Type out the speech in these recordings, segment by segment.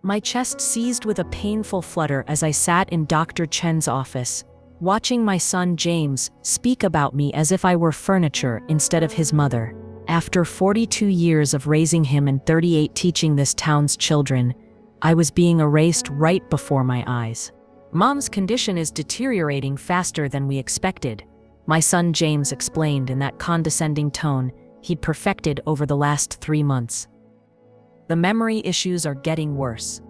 My chest seized with a painful flutter as I sat in Dr. Chen's office, watching my son James speak about me as if I were furniture instead of his mother. After 42 years of raising him and 38 teaching this town's children, I was being erased right before my eyes. Mom's condition is deteriorating faster than we expected, my son James explained in that condescending tone he'd perfected over the last 3 months. The memory issues are getting worse.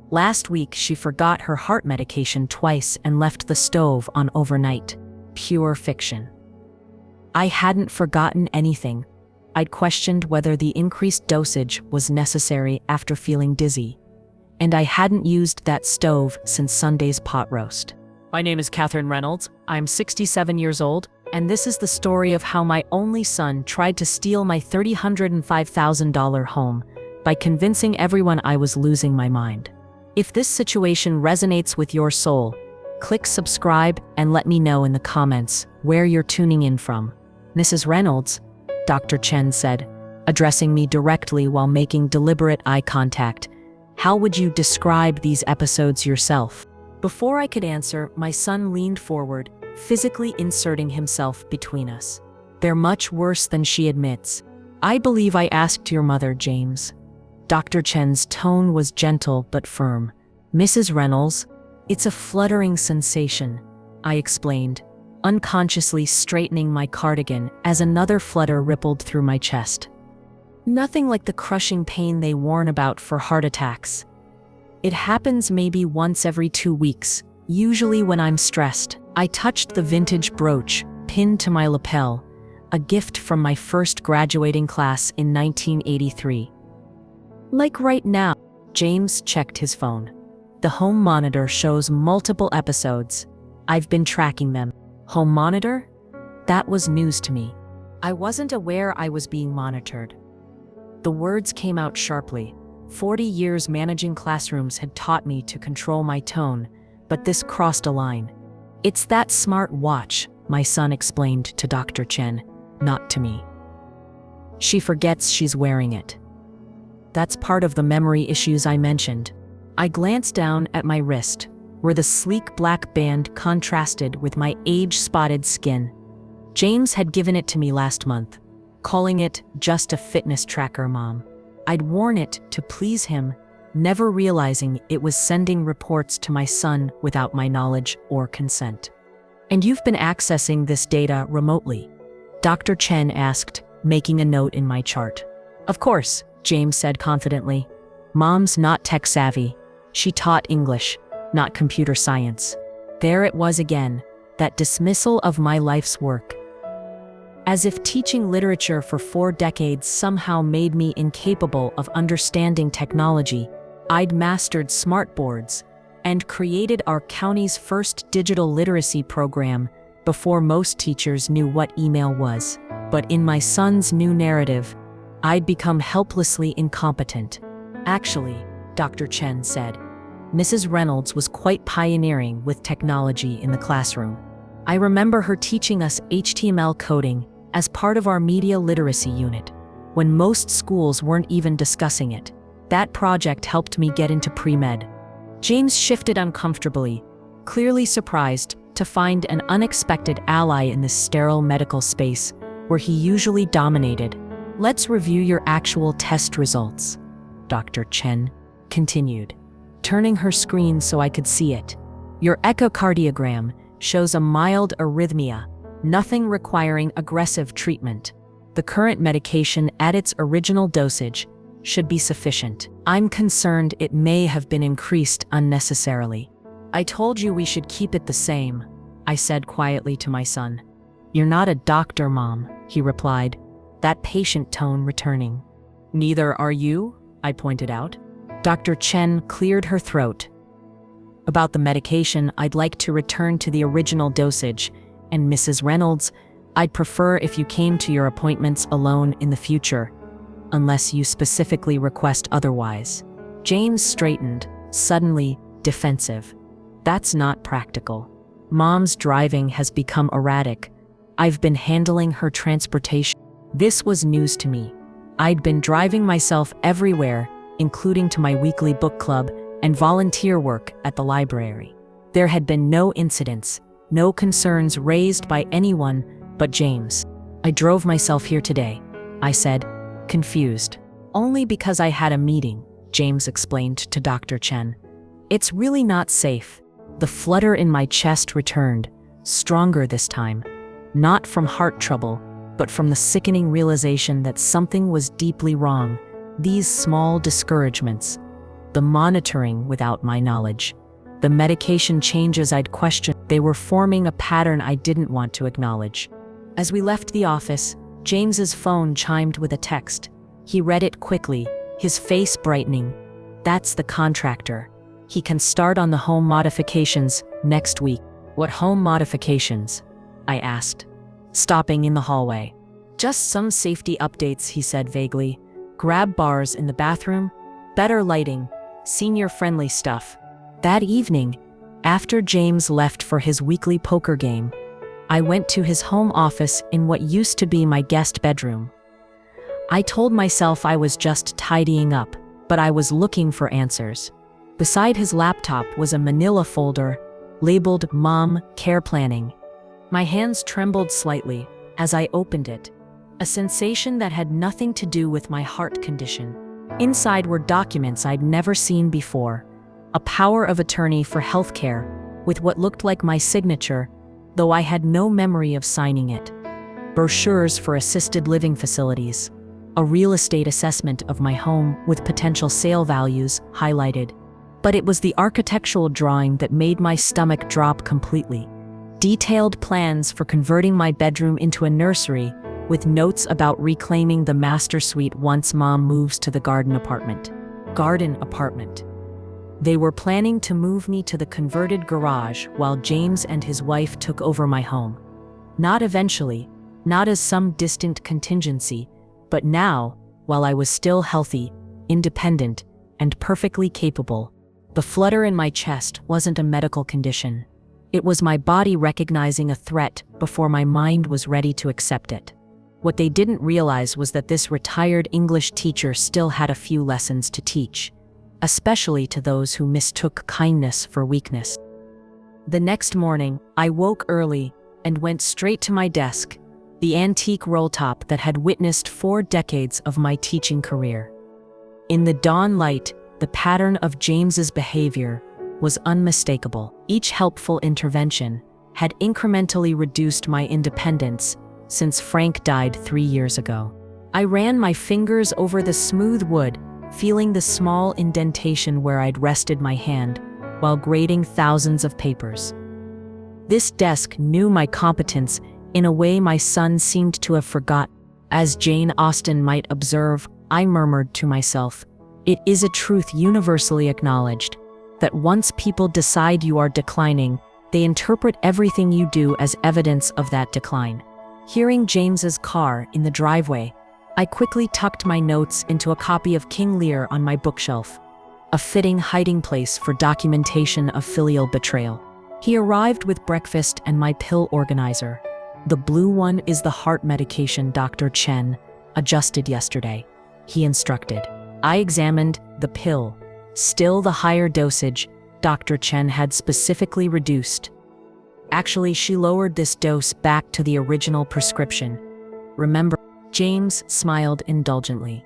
Last week, she forgot her heart medication twice and left the stove on overnight. Pure fiction. I hadn't forgotten anything. I'd questioned whether the increased dosage was necessary after feeling dizzy. And I hadn't used that stove since Sunday's pot roast. My name is Catherine Reynolds. I'm 67 years old, and this is the story of how my only son tried to steal my $305,000 home by convincing everyone I was losing my mind. If this situation resonates with your soul, click subscribe and let me know in the comments where you're tuning in from. Mrs. Reynolds, Dr. Chen said, addressing me directly while making deliberate eye contact, how would you describe these episodes yourself? Before I could answer, my son leaned forward, physically inserting himself between us. They're much worse than she admits. I believe I asked your mother, James. Dr. Chen's tone was gentle but firm. Mrs. Reynolds, it's a fluttering sensation, I explained, unconsciously straightening my cardigan as another flutter rippled through my chest. Nothing like the crushing pain they warn about for heart attacks. It happens maybe once every 2 weeks, usually when I'm stressed. I touched the vintage brooch, pinned to my lapel, a gift from my first graduating class in 1983. Like right now, James checked his phone. The home monitor shows multiple episodes. I've been tracking them. Home monitor? That was news to me. I wasn't aware I was being monitored. The words came out sharply. 40 years managing classrooms had taught me to control my tone, but this crossed a line. It's that smart watch, my son explained to Dr. Chen, not to me. She forgets she's wearing it. That's part of the memory issues I mentioned. I glanced down at my wrist, where the sleek black band contrasted with my age-spotted skin. James had given it to me last month, calling it just a fitness tracker, Mom. I'd worn it to please him, never realizing it was sending reports to my son without my knowledge or consent. And you've been accessing this data remotely? Dr. Chen asked, making a note in my chart. Of course, James said confidently. Mom's not tech-savvy. She taught English, not computer science. There it was again, that dismissal of my life's work. As if teaching literature for 4 decades somehow made me incapable of understanding technology, I'd mastered smartboards and created our county's first digital literacy program before most teachers knew what email was. But in my son's new narrative, I'd become helplessly incompetent. Actually, Dr. Chen said, Mrs. Reynolds was quite pioneering with technology in the classroom. I remember her teaching us HTML coding as part of our media literacy unit, when most schools weren't even discussing it. That project helped me get into pre-med. James shifted uncomfortably, clearly surprised to find an unexpected ally in this sterile medical space where he usually dominated. Let's review your actual test results, Dr. Chen continued, turning her screen so I could see it. Your echocardiogram shows a mild arrhythmia, nothing requiring aggressive treatment. The current medication at its original dosage should be sufficient. I'm concerned it may have been increased unnecessarily. I told you we should keep it the same, I said quietly to my son. You're not a doctor, Mom, he replied, that patient tone returning. Neither are you, I pointed out. Dr. Chen cleared her throat. About the medication, I'd like to return to the original dosage, and Mrs. Reynolds, I'd prefer if you came to your appointments alone in the future, unless you specifically request otherwise. James straightened, suddenly defensive. That's not practical. Mom's driving has become erratic. I've been handling her transportation. This was news to me. I'd been driving myself everywhere, including to my weekly book club, and volunteer work at the library. There had been no incidents, no concerns raised by anyone but James. "I drove myself here today," I said, confused. "Only because I had a meeting," James explained to Dr. Chen. "It's really not safe." The flutter in my chest returned, stronger this time, not from heart trouble, but from the sickening realization that something was deeply wrong. These small discouragements, the monitoring without my knowledge, the medication changes I'd questioned, they were forming a pattern I didn't want to acknowledge. As we left the office, James's phone chimed with a text. He read it quickly, his face brightening. "That's the contractor. He can start on the home modifications next week." "What home modifications?" I asked, stopping in the hallway. "Just some safety updates," he said vaguely. "Grab bars in the bathroom, better lighting, senior-friendly stuff." That evening, after James left for his weekly poker game, I went to his home office in what used to be my guest bedroom. I told myself I was just tidying up, but I was looking for answers. Beside his laptop was a manila folder labeled Mom Care Planning. My hands trembled slightly as I opened it, a sensation that had nothing to do with my heart condition. Inside were documents I'd never seen before, a power of attorney for healthcare with what looked like my signature, though I had no memory of signing it. Brochures for assisted living facilities, a real estate assessment of my home with potential sale values highlighted. But it was the architectural drawing that made my stomach drop completely. Detailed plans for converting my bedroom into a nursery, with notes about reclaiming the master suite once Mom moves to the garden apartment. Garden apartment. They were planning to move me to the converted garage while James and his wife took over my home. Not eventually, not as some distant contingency, but now, while I was still healthy, independent, and perfectly capable. The flutter in my chest wasn't a medical condition. It was my body recognizing a threat before my mind was ready to accept it. What they didn't realize was that this retired English teacher still had a few lessons to teach, especially to those who mistook kindness for weakness. The next morning, I woke early and went straight to my desk, the antique roll top that had witnessed 4 decades of my teaching career. In the dawn light, the pattern of James's behavior was unmistakable. Each helpful intervention had incrementally reduced my independence since Frank died 3 years ago. I ran my fingers over the smooth wood, feeling the small indentation where I'd rested my hand while grading thousands of papers. This desk knew my competence in a way my son seemed to have forgotten. As Jane Austen might observe, I murmured to myself, "It is a truth universally acknowledged that once people decide you are declining, they interpret everything you do as evidence of that decline." Hearing James's car in the driveway, I quickly tucked my notes into a copy of King Lear on my bookshelf, a fitting hiding place for documentation of filial betrayal. He arrived with breakfast and my pill organizer. "The blue one is the heart medication Dr. Chen adjusted yesterday," he instructed. I examined the pill. Still the higher dosage Dr. Chen had specifically reduced. Actually, she lowered this dose back to the original prescription. "Remember?" James smiled indulgently.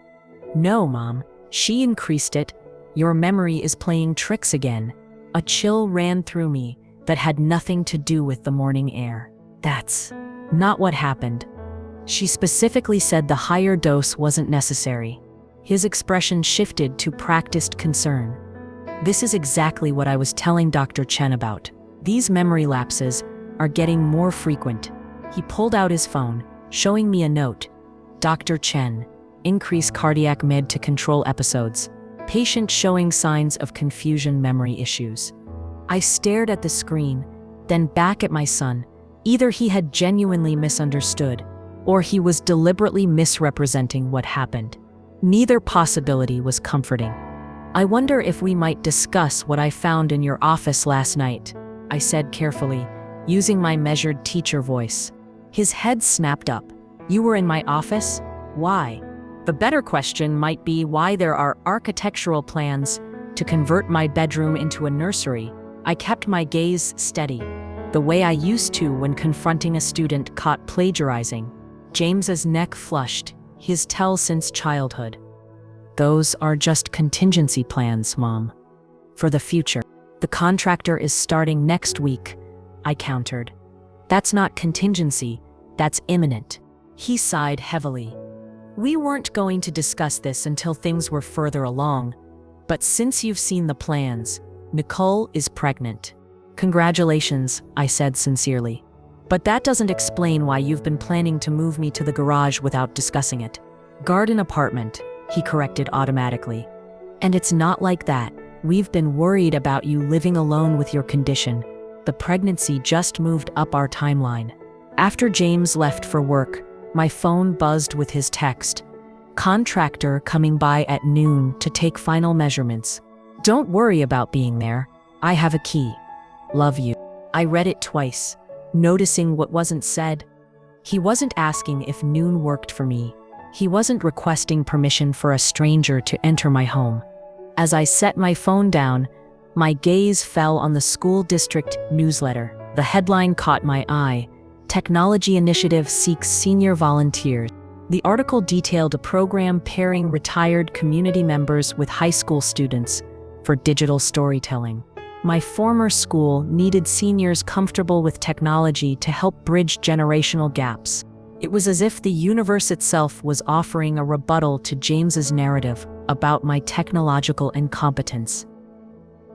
"No, Mom, she increased it. Your memory is playing tricks again." A chill ran through me that had nothing to do with the morning air. "That's not what happened. She specifically said the higher dose wasn't necessary." His expression shifted to practiced concern. "This is exactly what I was telling Dr. Chen about. These memory lapses are getting more frequent." He pulled out his phone, showing me a note. "Dr. Chen, increase cardiac med to control episodes. Patient showing signs of confusion memory issues." I stared at the screen, then back at my son. Either he had genuinely misunderstood, or he was deliberately misrepresenting what happened. Neither possibility was comforting. "I wonder if we might discuss what I found in your office last night," I said carefully, using my measured teacher voice. His head snapped up. "You were in my office? Why?" The better question might be why there are architectural plans To convert my bedroom into a nursery, I kept my gaze steady, the way I used to when confronting a student caught plagiarizing. James's neck flushed, his tell since childhood. Those are just contingency plans, Mom. For the future. The contractor is starting next week, I countered. That's not contingency, that's imminent. He sighed heavily. We weren't going to discuss this until things were further along, but since you've seen the plans, Nicole is pregnant. Congratulations, I said sincerely. But that doesn't explain why you've been planning to move me to the garage without discussing it. Garden apartment, he corrected automatically. And it's not like that. We've been worried about you living alone with your condition. The pregnancy just moved up our timeline. After James left for work, my phone buzzed with his text. Contractor coming by at noon to take final measurements. Don't worry about being there. I have a key. Love you. I read it twice, noticing what wasn't said. He wasn't asking if noon worked for me. He wasn't requesting permission for a stranger to enter my home. As I set my phone down, my gaze fell on the school district newsletter. The headline caught my eye. Technology Initiative seeks senior volunteers. The article detailed a program pairing retired community members with high school students for digital storytelling. My former school needed seniors comfortable with technology to help bridge generational gaps. It was as if the universe itself was offering a rebuttal to James's narrative about my technological incompetence.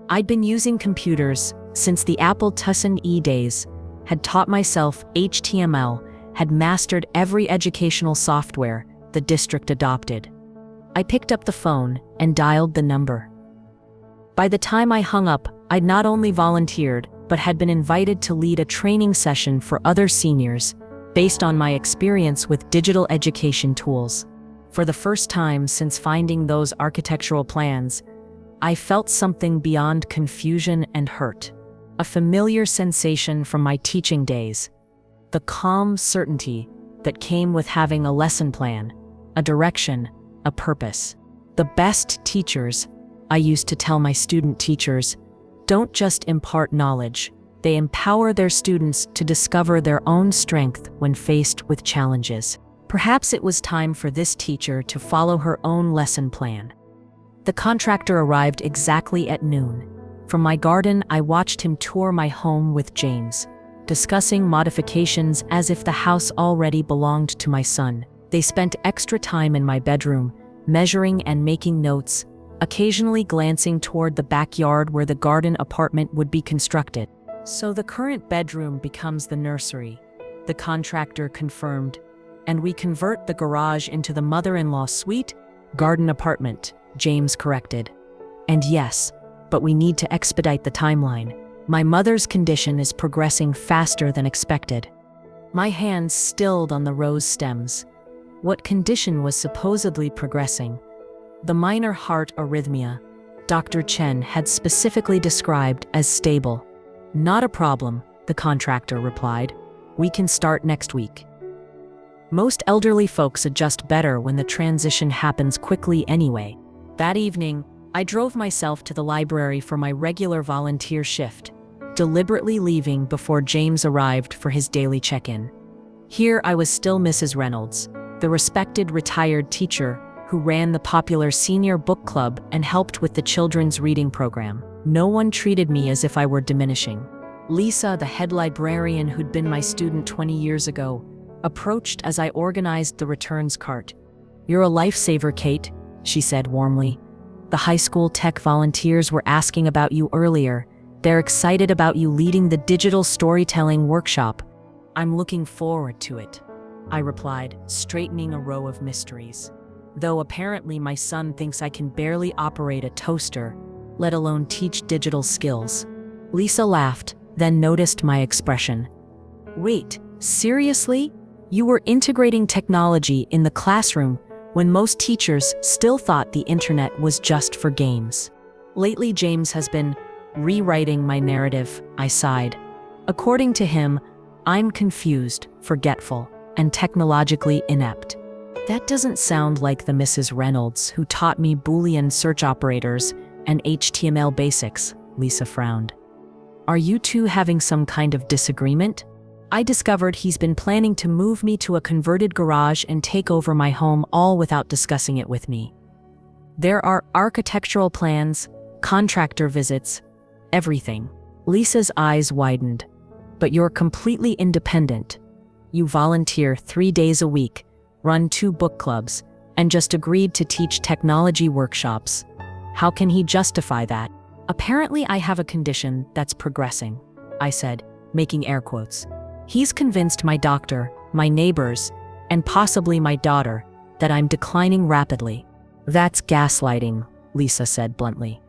I'd been using computers since the Apple IIe days, had taught myself HTML, had mastered every educational software the district adopted. I picked up the phone and dialed the number. By the time I hung up, I'd not only volunteered, but had been invited to lead a training session for other seniors based on my experience with digital education tools. For the first time since finding those architectural plans, I felt something beyond confusion and hurt. A familiar sensation from my teaching days. The calm certainty that came with having a lesson plan, a direction, a purpose. The best teachers, I used to tell my student teachers, don't just impart knowledge, they empower their students to discover their own strength when faced with challenges. Perhaps it was time for this teacher to follow her own lesson plan. The contractor arrived exactly at noon. From my garden, I watched him tour my home with James, discussing modifications as if the house already belonged to my son. They spent extra time in my bedroom, measuring and making notes, occasionally glancing toward the backyard where the garden apartment would be constructed. So the current bedroom becomes the nursery, the contractor confirmed, and we convert the garage into the mother-in-law suite, garden apartment, James corrected. And yes, but we need to expedite the timeline. My mother's condition is progressing faster than expected. My hands stilled on the rose stems. What condition was supposedly progressing? The minor heart arrhythmia Dr. Chen had specifically described as stable. Not a problem, the contractor replied. We can start next week. Most elderly folks adjust better when the transition happens quickly anyway. That evening, I drove myself to the library for my regular volunteer shift, deliberately leaving before James arrived for his daily check-in. Here I was still Mrs. Reynolds, the respected retired teacher who ran the popular senior book club and helped with the children's reading program. No one treated me as if I were diminishing. Lisa, the head librarian who'd been my student 20 years ago, approached as I organized the returns cart. You're a lifesaver, Kate, she said warmly. The high school tech volunteers were asking about you earlier. They're excited about you leading the digital storytelling workshop. I'm looking forward to it, I replied, straightening a row of mysteries. Though apparently my son thinks I can barely operate a toaster, let alone teach digital skills. Lisa laughed, then noticed my expression. Wait, seriously? You were integrating technology in the classroom when most teachers still thought the internet was just for games. Lately, James has been rewriting my narrative, I sighed. According to him, I'm confused, forgetful, and technologically inept. That doesn't sound like the Mrs. Reynolds who taught me Boolean search operators and HTML basics, Lisa frowned. Are you two having some kind of disagreement? I discovered he's been planning to move me to a converted garage and take over my home all without discussing it with me. There are architectural plans, contractor visits, everything. Lisa's eyes widened. But you're completely independent. You volunteer 3 days a week, run 2 book clubs, and just agreed to teach technology workshops. How can he justify that? Apparently I have a condition that's progressing, I said, making air quotes. He's convinced my doctor, my neighbors, and possibly my daughter that I'm declining rapidly. That's gaslighting, Lisa said bluntly.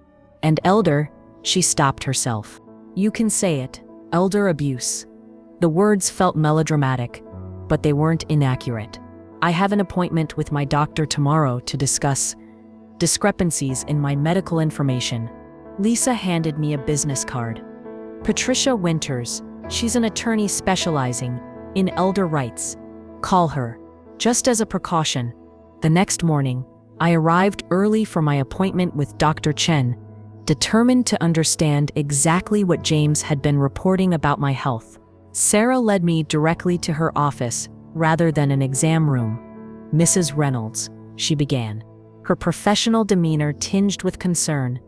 And elder, she stopped herself. You can say it, elder abuse. The words felt melodramatic, but they weren't inaccurate. I have an appointment with my doctor tomorrow to discuss discrepancies in my medical information. Lisa handed me a business card. Patricia Winters, she's an attorney specializing in elder rights. Call her. Just as a precaution, the next morning, I arrived early for my appointment with Dr. Chen, determined to understand exactly what James had been reporting about my health. Sarah led me directly to her office rather than an exam room. Mrs. Reynolds, she began, her professional demeanor tinged with concern.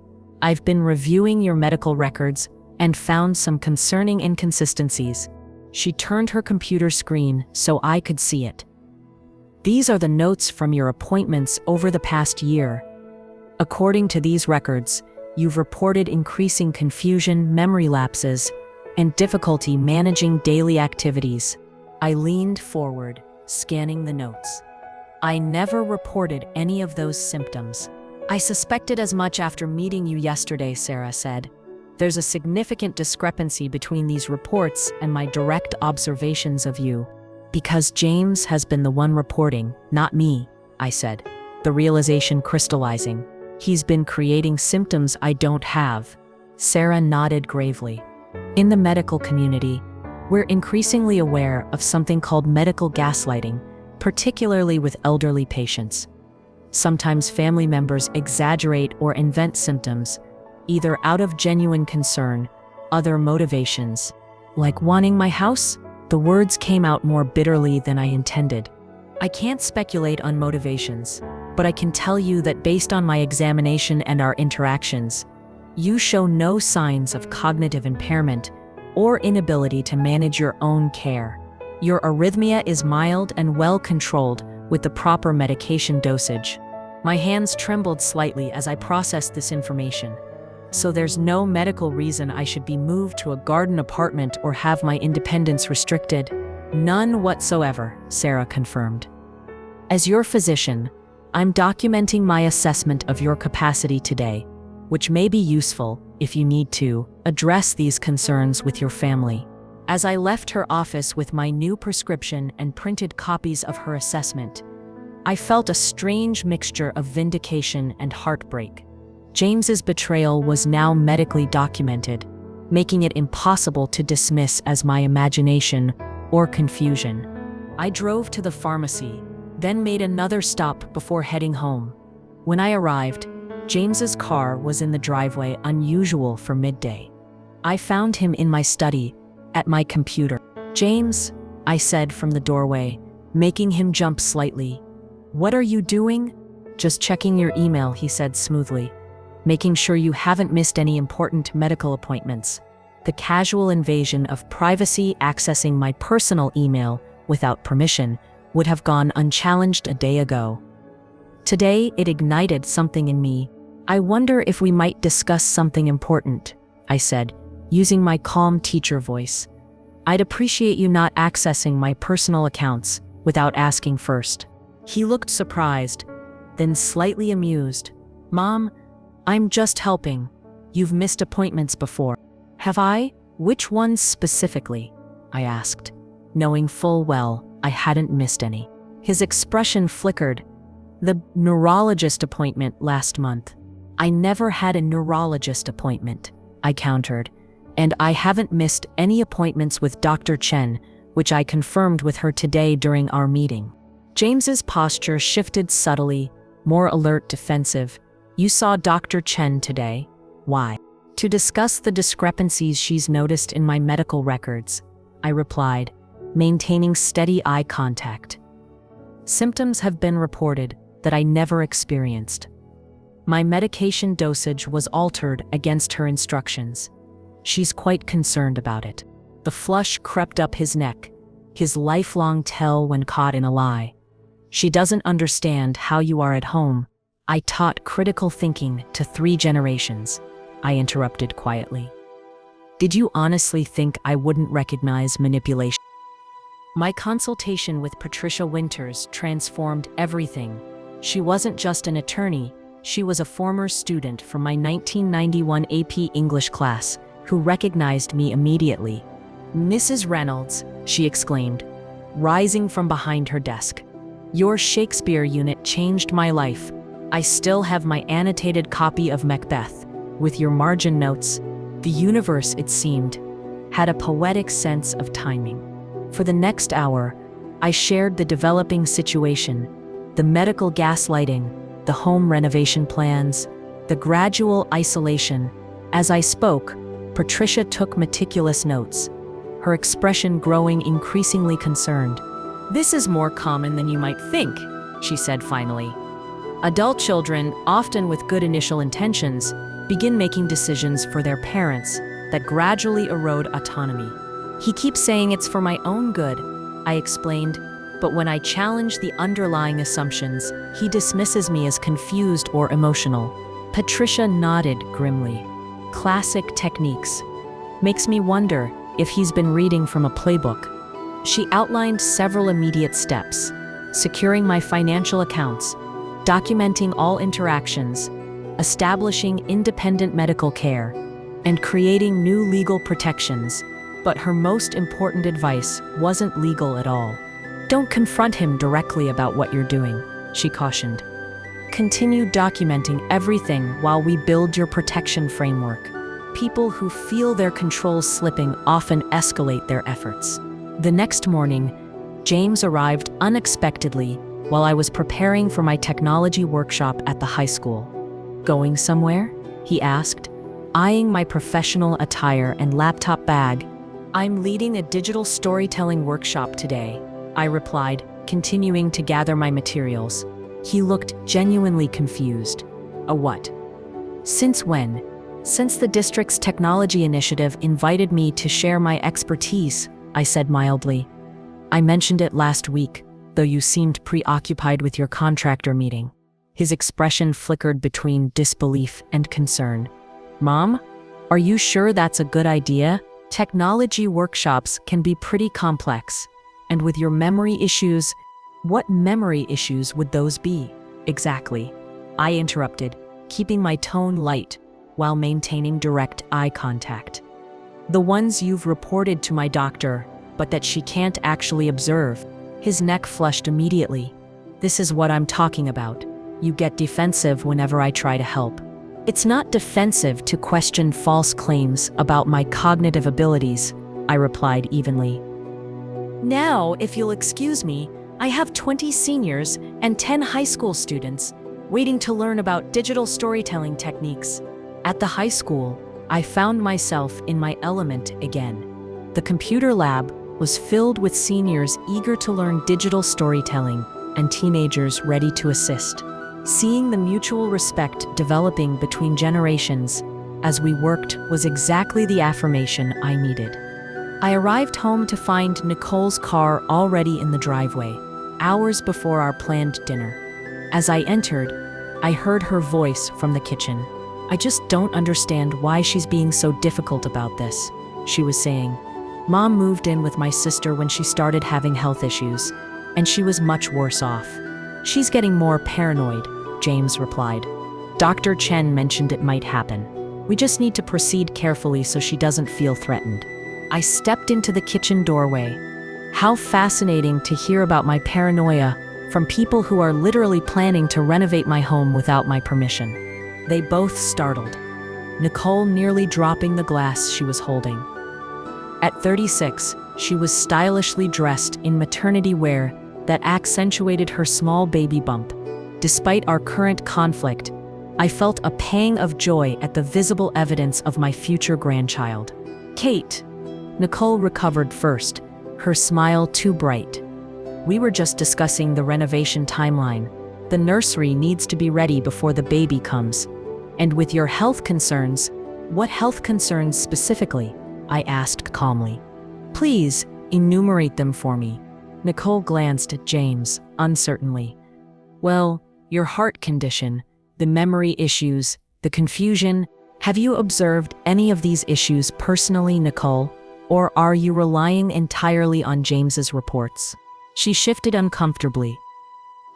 I've been reviewing your medical records and found some concerning inconsistencies. She turned her computer screen so I could see it. These are the notes from your appointments over the past year. According to these records, you've reported increasing confusion, memory lapses, and difficulty managing daily activities. I leaned forward, scanning the notes. I never reported any of those symptoms. I suspected as much after meeting you yesterday, Sarah said. There's a significant discrepancy between these reports and my direct observations of you. Because James has been the one reporting, not me, I said, the realization crystallizing. He's been creating symptoms I don't have. Sarah nodded gravely. In the medical community, we're increasingly aware of something called medical gaslighting, particularly with elderly patients. Sometimes family members exaggerate or invent symptoms, either out of genuine concern, other motivations. Like wanting my house? The words came out more bitterly than I intended. I can't speculate on motivations, but I can tell you that based on my examination and our interactions, you show no signs of cognitive impairment or inability to manage your own care. Your arrhythmia is mild and well controlled with the proper medication dosage. My hands trembled slightly as I processed this information. So there's no medical reason I should be moved to a garden apartment or have my independence restricted? None whatsoever, Sarah confirmed. As your physician, I'm documenting my assessment of your capacity today, which may be useful, if you need to, address these concerns with your family. As I left her office with my new prescription and printed copies of her assessment, I felt a strange mixture of vindication and heartbreak. James's betrayal was now medically documented, making it impossible to dismiss as my imagination or confusion. I drove to the pharmacy, then made another stop before heading home. When I arrived, James's car was in the driveway, unusual for midday. I found him in my study, at my computer. James, I said from the doorway, making him jump slightly. What are you doing? Just checking your email, he said smoothly. Making sure you haven't missed any important medical appointments. The casual invasion of privacy accessing my personal email without permission would have gone unchallenged a day ago. Today, it ignited something in me. I wonder if we might discuss something important, I said, using my calm teacher voice. I'd appreciate you not accessing my personal accounts without asking first. He looked surprised, then slightly amused. Mom, I'm just helping. You've missed appointments before. Have I? Which ones specifically? I asked, knowing full well I hadn't missed any. His expression flickered. The neurologist appointment last month. I never had a neurologist appointment, I countered, and I haven't missed any appointments with Dr. Chen, which I confirmed with her today during our meeting. James's posture shifted subtly, more alert, defensive. You saw Dr. Chen today. Why? To discuss the discrepancies she's noticed in my medical records, I replied, maintaining steady eye contact. Symptoms have been reported that I never experienced. My medication dosage was altered against her instructions. She's quite concerned about it. The flush crept up his neck, his lifelong tell when caught in a lie. She doesn't understand how you are at home. I taught critical thinking to 3 generations, I interrupted quietly. Did you honestly think I wouldn't recognize manipulation? My consultation with Patricia Winters transformed everything. She wasn't just an attorney, she was a former student from my 1991 AP English class who recognized me immediately. Mrs. Reynolds, she exclaimed, rising from behind her desk. Your Shakespeare unit changed my life. I still have my annotated copy of Macbeth, with your margin notes. The universe, it seemed, had a poetic sense of timing. For the next hour, I shared the developing situation, the medical gaslighting, the home renovation plans, the gradual isolation. As I spoke, Patricia took meticulous notes, her expression growing increasingly concerned. This is more common than you might think, she said finally. Adult children, often with good initial intentions, begin making decisions for their parents that gradually erode autonomy. He keeps saying it's for my own good, I explained, but when I challenge the underlying assumptions, he dismisses me as confused or emotional. Patricia nodded grimly. Classic techniques. Makes me wonder if he's been reading from a playbook. She outlined several immediate steps: securing my financial accounts, documenting all interactions, establishing independent medical care, and creating new legal protections. But her most important advice wasn't legal at all. Don't confront him directly about what you're doing, she cautioned. Continue documenting everything while we build your protection framework. People who feel their control slipping often escalate their efforts. The next morning, James arrived unexpectedly while I was preparing for my technology workshop at the high school. Going somewhere? He asked, eyeing my professional attire and laptop bag. I'm leading a digital storytelling workshop today, I replied, continuing to gather my materials. He looked genuinely confused. A what? Since when? Since the district's technology initiative invited me to share my expertise, I said mildly. I mentioned it last week, though you seemed preoccupied with your contractor meeting. His expression flickered between disbelief and concern. Mom, are you sure that's a good idea? Technology workshops can be pretty complex. And with your memory issues, what memory issues would those be? Exactly, I interrupted, keeping my tone light while maintaining direct eye contact. The ones you've reported to my doctor, but that she can't actually observe. His neck flushed immediately. This is what I'm talking about. You get defensive whenever I try to help. It's not defensive to question false claims about my cognitive abilities, I replied evenly. Now, if you'll excuse me, I have 20 seniors and 10 high school students waiting to learn about digital storytelling techniques. At the high school, I found myself in my element again. The computer lab was filled with seniors eager to learn digital storytelling and teenagers ready to assist. Seeing the mutual respect developing between generations as we worked was exactly the affirmation I needed. I arrived home to find Nicole's car already in the driveway, hours before our planned dinner. As I entered, I heard her voice from the kitchen. I just don't understand why she's being so difficult about this, she was saying. Mom moved in with my sister when she started having health issues, and she was much worse off. She's getting more paranoid, James replied. Dr. Chen mentioned it might happen. We just need to proceed carefully so she doesn't feel threatened. I stepped into the kitchen doorway. How fascinating to hear about my paranoia from people who are literally planning to renovate my home without my permission. They both startled, Nicole nearly dropping the glass she was holding. At 36, she was stylishly dressed in maternity wear that accentuated her small baby bump. Despite our current conflict, I felt a pang of joy at the visible evidence of my future grandchild. Kate. Nicole recovered first, her smile too bright. We were just discussing the renovation timeline. The nursery needs to be ready before the baby comes. And with your health concerns, what health concerns specifically? I asked calmly. Please, enumerate them for me. Nicole glanced at James, uncertainly. Well, your heart condition, the memory issues, the confusion. Have you observed any of these issues personally, Nicole? Or are you relying entirely on James's reports? She shifted uncomfortably.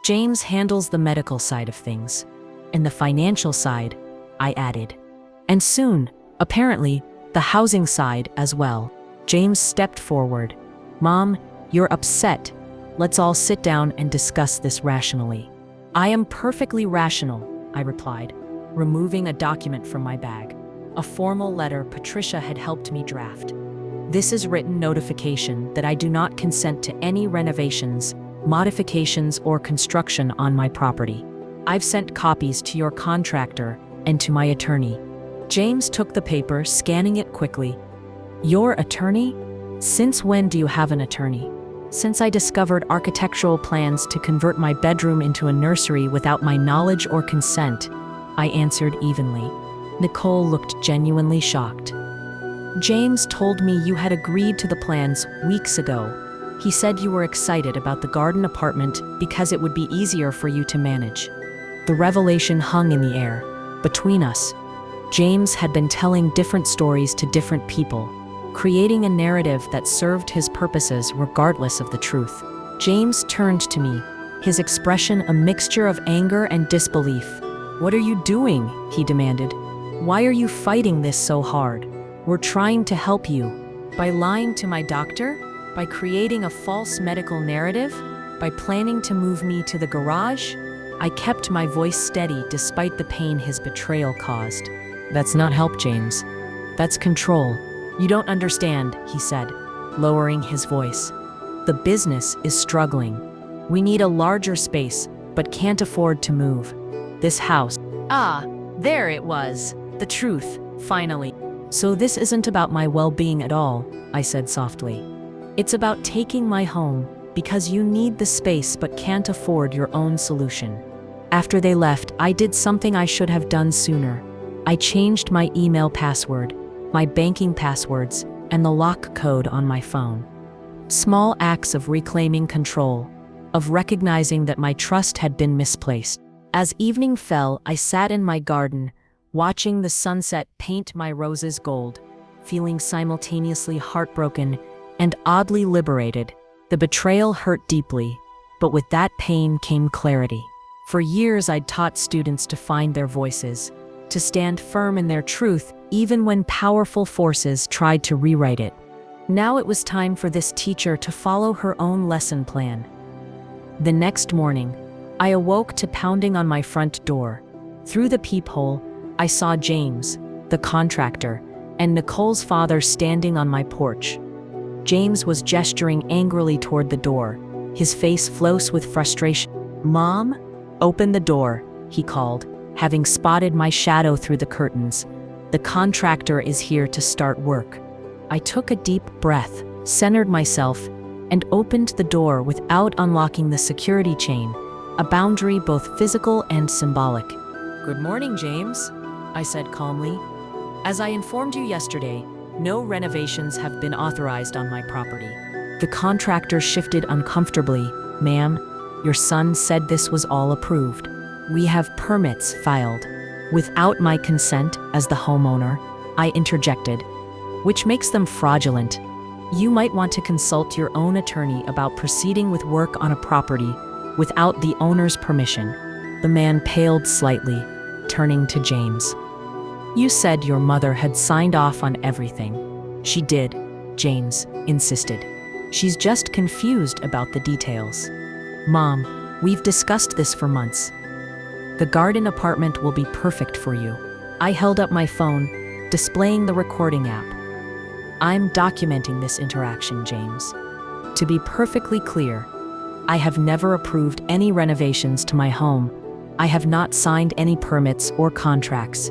James handles the medical side of things. And the financial side, I added. And soon, apparently, the housing side as well. James stepped forward. Mom, you're upset. Let's all sit down and discuss this rationally. I am perfectly rational, I replied, removing a document from my bag. A formal letter Patricia had helped me draft. This is written notification that I do not consent to any renovations, modifications, or construction on my property. I've sent copies to your contractor and to my attorney. James took the paper, scanning it quickly. Your attorney? Since when do you have an attorney? Since I discovered architectural plans to convert my bedroom into a nursery without my knowledge or consent, I answered evenly. Nicole looked genuinely shocked. James told me you had agreed to the plans weeks ago. He said you were excited about the garden apartment because it would be easier for you to manage. The revelation hung in the air. Between us, James had been telling different stories to different people, creating a narrative that served his purposes regardless of the truth. James turned to me, his expression a mixture of anger and disbelief. What are you doing? He demanded. Why are you fighting this so hard? We're trying to help you. By lying to my doctor? By creating a false medical narrative? By planning to move me to the garage? I kept my voice steady despite the pain his betrayal caused. That's not help, James. That's control. You don't understand, he said, lowering his voice. The business is struggling. We need a larger space, but can't afford to move. This house. Ah, there it was. The truth, finally. So this isn't about my well-being at all, I said softly. It's about taking my home because you need the space but can't afford your own solution. After they left, I did something I should have done sooner. I changed my email password, my banking passwords, and the lock code on my phone. Small acts of reclaiming control, of recognizing that my trust had been misplaced. As evening fell, I sat in my garden, watching the sunset paint my roses gold, feeling simultaneously heartbroken and oddly liberated. The betrayal hurt deeply, but with that pain came clarity. For years, I'd taught students to find their voices, to stand firm in their truth, even when powerful forces tried to rewrite it. Now it was time for this teacher to follow her own lesson plan. The next morning, I awoke to pounding on my front door. Through the peephole, I saw James, the contractor, and Nicole's father standing on my porch. James was gesturing angrily toward the door, his face flushed with frustration. Mom? Open the door, he called, having spotted my shadow through the curtains. The contractor is here to start work. I took a deep breath, centered myself, and opened the door without unlocking the security chain, a boundary both physical and symbolic. Good morning, James, I said calmly. As I informed you yesterday, no renovations have been authorized on my property. The contractor shifted uncomfortably. Ma'am, your son said this was all approved. We have permits filed. Without my consent as the homeowner, I interjected, which makes them fraudulent. You might want to consult your own attorney about proceeding with work on a property without the owner's permission. The man paled slightly, turning to James. You said your mother had signed off on everything. She did, James insisted. She's just confused about the details. Mom, we've discussed this for months. The garden apartment will be perfect for you. I held up my phone, displaying the recording app. I'm documenting this interaction, James. To be perfectly clear, I have never approved any renovations to my home, I have not signed any permits or contracts,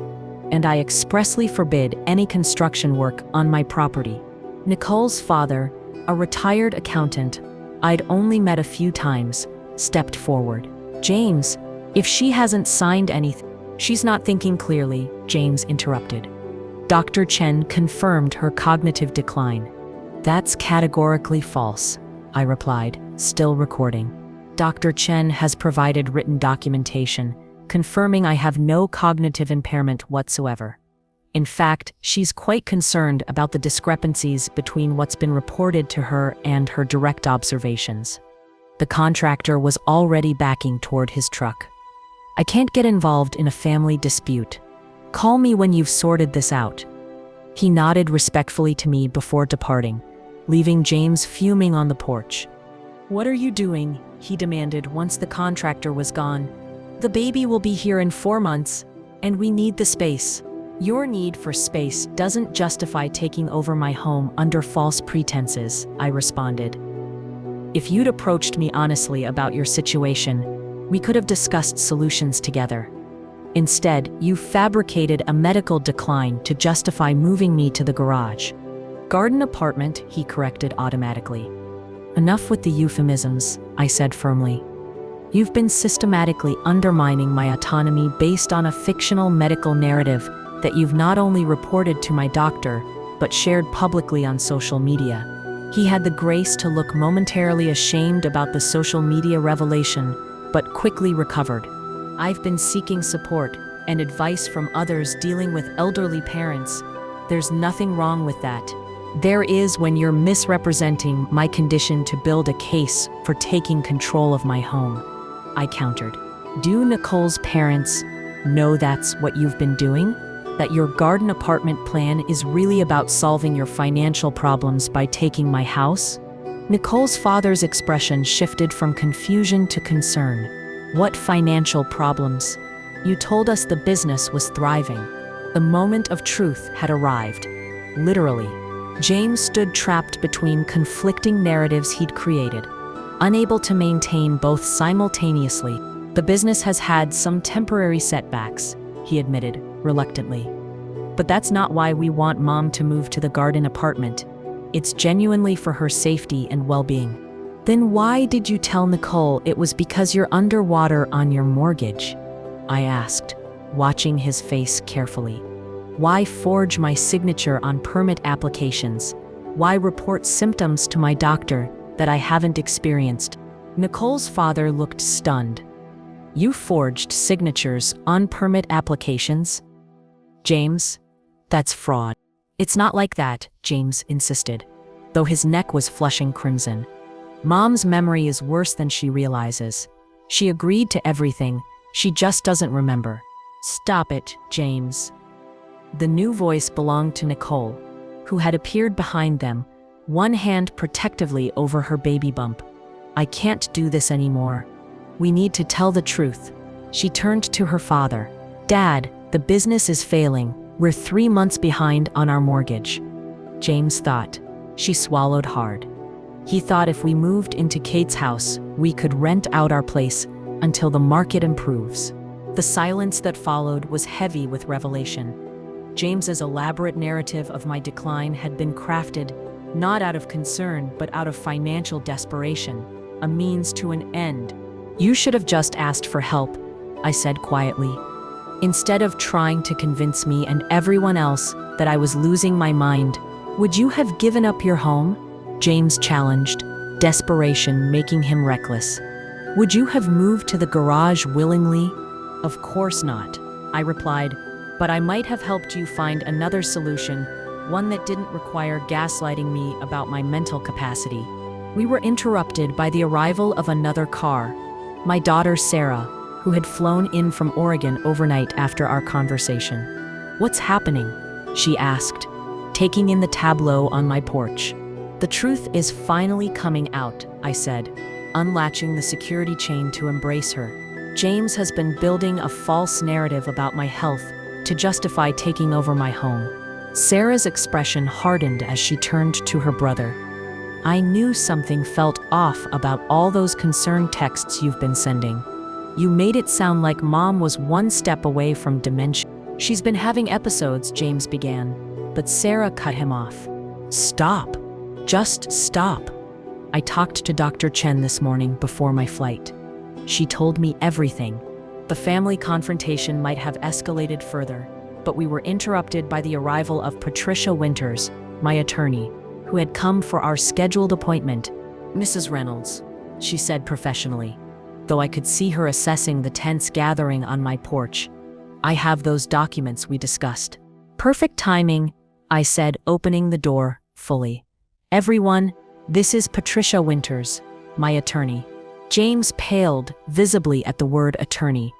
and I expressly forbid any construction work on my property. Nicole's father, a retired accountant I'd only met a few times, stepped forward. James, if she hasn't signed anything, she's not thinking clearly, James interrupted. Dr. Chen confirmed her cognitive decline. That's categorically false, I replied, still recording. Dr. Chen has provided written documentation confirming I have no cognitive impairment whatsoever. In fact, she's quite concerned about the discrepancies between what's been reported to her and her direct observations. The contractor was already backing toward his truck. I can't get involved in a family dispute. Call me when you've sorted this out. He nodded respectfully to me before departing, leaving James fuming on the porch. What are you doing? He demanded once the contractor was gone. The baby will be here in 4 months, and we need the space. Your need for space doesn't justify taking over my home under false pretenses, I responded. If you'd approached me honestly about your situation, we could have discussed solutions together. Instead, you fabricated a medical decline to justify moving me to the garage. Garden apartment, he corrected automatically. Enough with the euphemisms, I said firmly. You've been systematically undermining my autonomy based on a fictional medical narrative that you've not only reported to my doctor, but shared publicly on social media. He had the grace to look momentarily ashamed about the social media revelation, but quickly recovered. I've been seeking support and advice from others dealing with elderly parents. There's nothing wrong with that. There is when you're misrepresenting my condition to build a case for taking control of my home, I countered. Do Nicole's parents know that's what you've been doing? That your garden apartment plan is really about solving your financial problems by taking my house? Nicole's father's expression shifted from confusion to concern. What financial problems? You told us the business was thriving. The moment of truth had arrived. Literally. James stood trapped between conflicting narratives he'd created, unable to maintain both simultaneously. The business has had some temporary setbacks, he admitted, reluctantly. But that's not why we want Mom to move to the garden apartment. It's genuinely for her safety and well-being. Then why did you tell Nicole it was because you're underwater on your mortgage? I asked, watching his face carefully. Why forge my signature on permit applications? Why report symptoms to my doctor that I haven't experienced? Nicole's father looked stunned. You forged signatures on permit applications? James, that's fraud. It's not like that, James insisted, though his neck was flushing crimson. Mom's memory is worse than she realizes. She agreed to everything, she just doesn't remember. Stop it, James. The new voice belonged to Nicole, who had appeared behind them, one hand protectively over her baby bump. I can't do this anymore. We need to tell the truth. She turned to her father. Dad, the business is failing. We're 3 months behind on our mortgage. James thought. She swallowed hard. He thought if we moved into Kate's house, we could rent out our place until the market improves. The silence that followed was heavy with revelation. James's elaborate narrative of my decline had been crafted not out of concern, but out of financial desperation, a means to an end. You should have just asked for help, I said quietly. Instead of trying to convince me and everyone else that I was losing my mind, would you have given up your home? James challenged, desperation making him reckless. Would you have moved to the garage willingly? Of course not, I replied, but I might have helped you find another solution, one that didn't require gaslighting me about my mental capacity. We were interrupted by the arrival of another car, my daughter Sarah, who had flown in from Oregon overnight after our conversation. What's happening? She asked, taking in the tableau on my porch. The truth is finally coming out, I said, unlatching the security chain to embrace her. James has been building a false narrative about my health to justify taking over my home. Sarah's expression hardened as she turned to her brother. I knew something felt off about all those concerned texts you've been sending. You made it sound like Mom was one step away from dementia. She's been having episodes, James began, but Sarah cut him off. Stop. Just stop. I talked to Dr. Chen this morning before my flight. She told me everything. The family confrontation might have escalated further, but we were interrupted by the arrival of Patricia Winters, my attorney, who had come for our scheduled appointment. Mrs. Reynolds, she said professionally, though I could see her assessing the tense gathering on my porch. I have those documents we discussed. Perfect timing, I said, opening the door fully. Everyone, this is Patricia Winters, my attorney. James paled visibly at the word attorney.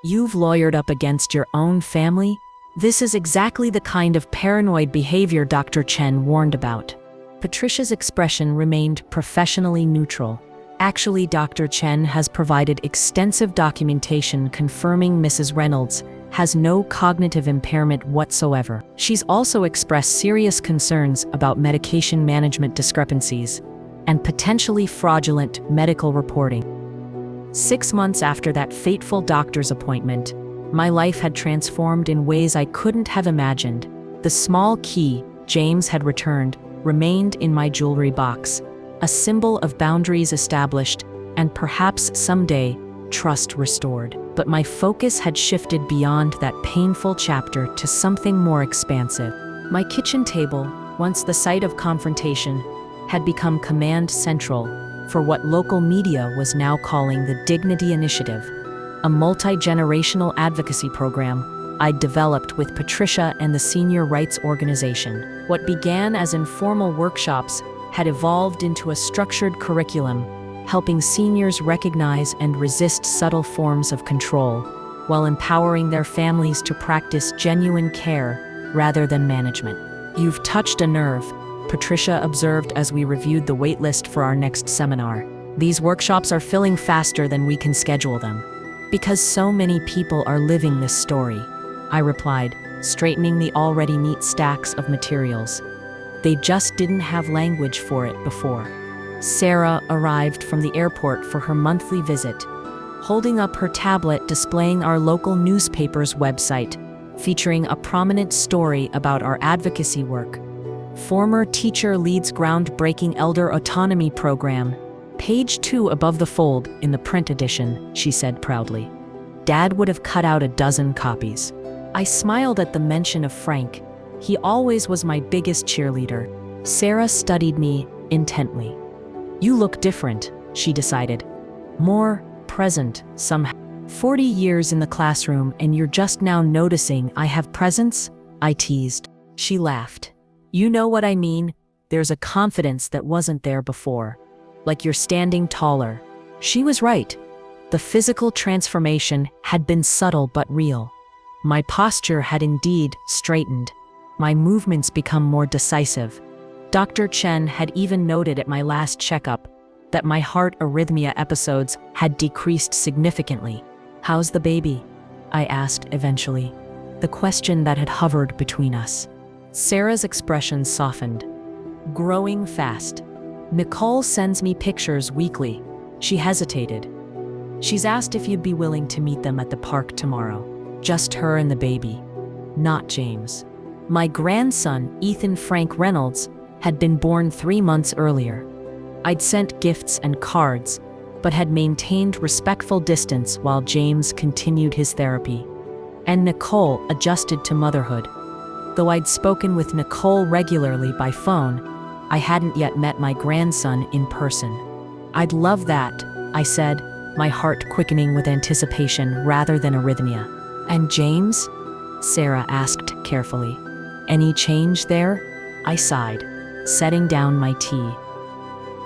You've lawyered up against your own family? This is exactly the kind of paranoid behavior Dr. Chen warned about. Patricia's expression remained professionally neutral. Actually, Dr. Chen has provided extensive documentation confirming Mrs. Reynolds has no cognitive impairment whatsoever. She's also expressed serious concerns about medication management discrepancies and potentially fraudulent medical reporting. 6 months after that fateful doctor's appointment, my life had transformed in ways I couldn't have imagined. The small key James had returned remained in my jewelry box, a symbol of boundaries established and perhaps someday trust restored. But my focus had shifted beyond that painful chapter to something more expansive. My kitchen table, once the site of confrontation, had become command central for what local media was now calling the Dignity Initiative, a multi-generational advocacy program I'd developed with Patricia and the Senior Rights Organization. What began as informal workshops had evolved into a structured curriculum, helping seniors recognize and resist subtle forms of control, while empowering their families to practice genuine care rather than management. You've touched a nerve, Patricia observed as we reviewed the waitlist for our next seminar. These workshops are filling faster than we can schedule them. Because so many people are living this story, I replied, straightening the already neat stacks of materials. They just didn't have language for it before. Sarah arrived from the airport for her monthly visit, holding up her tablet displaying our local newspaper's website, featuring a prominent story about our advocacy work. Former teacher leads groundbreaking elder autonomy program. Page 2 above the fold in the print edition, she said proudly. Dad would have cut out a dozen copies. I smiled at the mention of Frank. He always was my biggest cheerleader. Sarah studied me intently. You look different, she decided. More present, somehow. 40 years in the classroom and you're just now noticing I have presence? I teased. She laughed. You know what I mean? There's a confidence that wasn't there before. Like you're standing taller. She was right. The physical transformation had been subtle but real. My posture had indeed straightened. My movements become more decisive. Dr. Chen had even noted at my last checkup that my heart arrhythmia episodes had decreased significantly. How's the baby? I asked eventually, the question that had hovered between us. Sarah's expression softened. Growing fast. Nicole sends me pictures weekly. She hesitated. She's asked if you'd be willing to meet them at the park tomorrow. Just her and the baby, not James. My grandson, Ethan Frank Reynolds, had been born 3 months earlier. I'd sent gifts and cards, but had maintained respectful distance while James continued his therapy. And Nicole adjusted to motherhood. Though I'd spoken with Nicole regularly by phone, I hadn't yet met my grandson in person. I'd love that, I said, my heart quickening with anticipation rather than arrhythmia. And James? Sarah asked carefully. Any change there? I sighed, setting down my tea.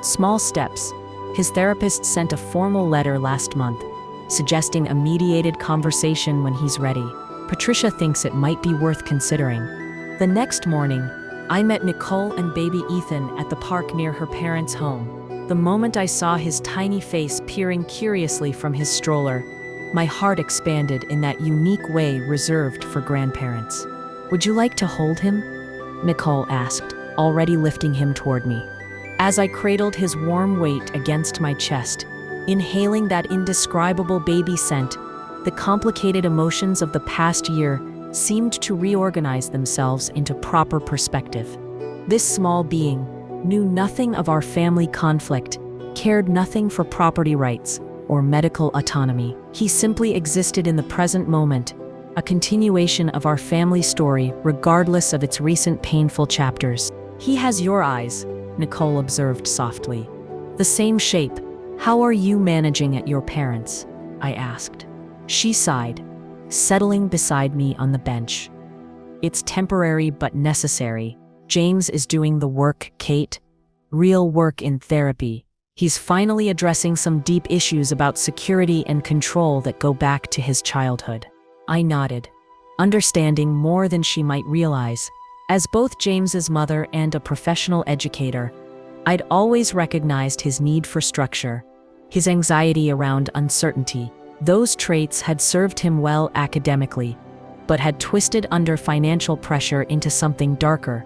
Small steps. His therapist sent a formal letter last month, suggesting a mediated conversation when he's ready. Patricia thinks it might be worth considering. The next morning, I met Nicole and baby Ethan at the park near her parents' home. The moment I saw his tiny face peering curiously from his stroller, my heart expanded in that unique way reserved for grandparents. Would you like to hold him? Nicole asked, already lifting him toward me. As I cradled his warm weight against my chest, Inhaling that indescribable baby scent, the complicated emotions of the past year seemed to reorganize themselves into proper perspective. This small being knew nothing of our family conflict, cared nothing for property rights or medical autonomy. He simply existed in the present moment, a continuation of our family story regardless of its recent painful chapters. "He has your eyes," Nicole observed softly. "The same shape. How are you managing at your parents'?" I asked. She sighed, settling beside me on the bench. "It's temporary but necessary. James is doing the work, Kate. Real work in therapy. He's finally addressing some deep issues about security and control that go back to his childhood." I nodded, understanding more than she might realize. As both James's mother and a professional educator, I'd always recognized his need for structure, his anxiety around uncertainty. Those traits had served him well academically, but had twisted under financial pressure into something darker.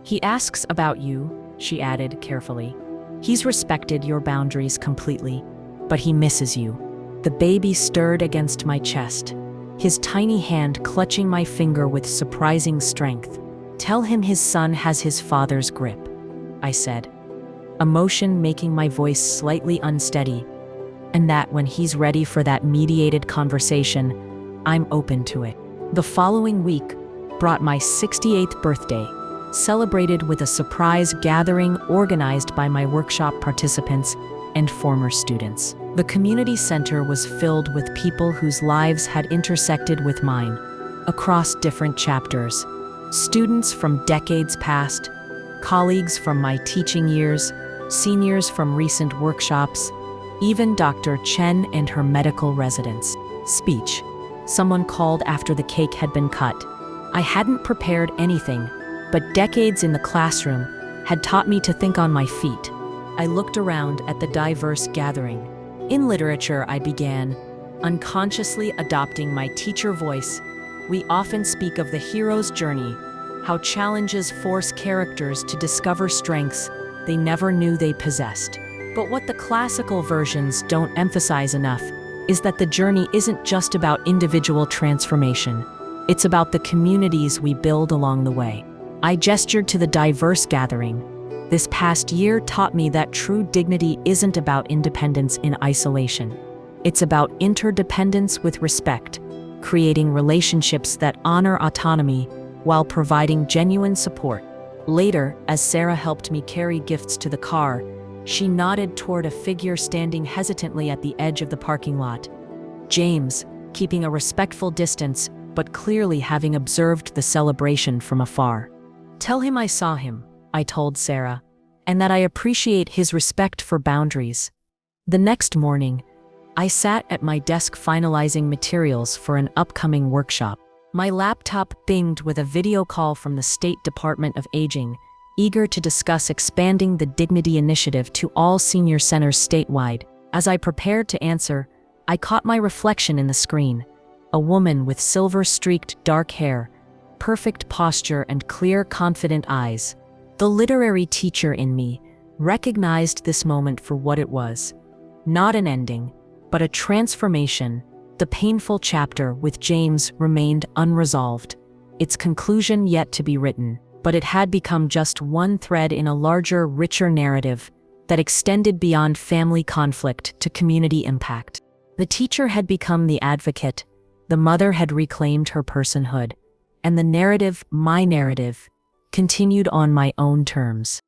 "He asks about you," she added carefully. "He's respected your boundaries completely, but he misses you." The baby stirred against my chest, his tiny hand clutching my finger with surprising strength. "Tell him his son has his father's grip," I said, emotion making my voice slightly unsteady, "and that when he's ready for that mediated conversation, I'm open to it." The following week brought my 68th birthday, celebrated with a surprise gathering organized by my workshop participants and former students. The community center was filled with people whose lives had intersected with mine, across different chapters. Students from decades past, colleagues from my teaching years, seniors from recent workshops, even Dr. Chen and her medical residents. "Speech," someone called after the cake had been cut. I hadn't prepared anything, but decades in the classroom had taught me to think on my feet. I looked around at the diverse gathering. "In literature," I began, unconsciously adopting my teacher voice, "we often speak of the hero's journey, how challenges force characters to discover strengths they never knew they possessed. But what the classical versions don't emphasize enough is that the journey isn't just about individual transformation. It's about the communities we build along the way." I gestured to the diverse gathering. This past year taught me that true dignity isn't about independence in isolation. It's about interdependence with respect, creating relationships that honor autonomy while providing genuine support. Later, as Sarah helped me carry gifts to the car, she nodded toward a figure standing hesitantly at the edge of the parking lot. James, keeping a respectful distance, but clearly having observed the celebration from afar. "Tell him I saw him," I told Sarah, "and that I appreciate his respect for boundaries." The next morning, I sat at my desk finalizing materials for an upcoming workshop. My laptop pinged with a video call from the State Department of Aging, eager to discuss expanding the Dignity Initiative to all senior centers statewide. As I prepared to answer, I caught my reflection in the screen, a woman with silver-streaked dark hair, perfect posture and clear, confident eyes. The literary teacher in me recognized this moment for what it was. Not an ending, but a transformation. The painful chapter with James remained unresolved, its conclusion yet to be written, but it had become just one thread in a larger, richer narrative that extended beyond family conflict to community impact. The teacher had become the advocate, the mother had reclaimed her personhood, and the narrative, my narrative, continued on my own terms.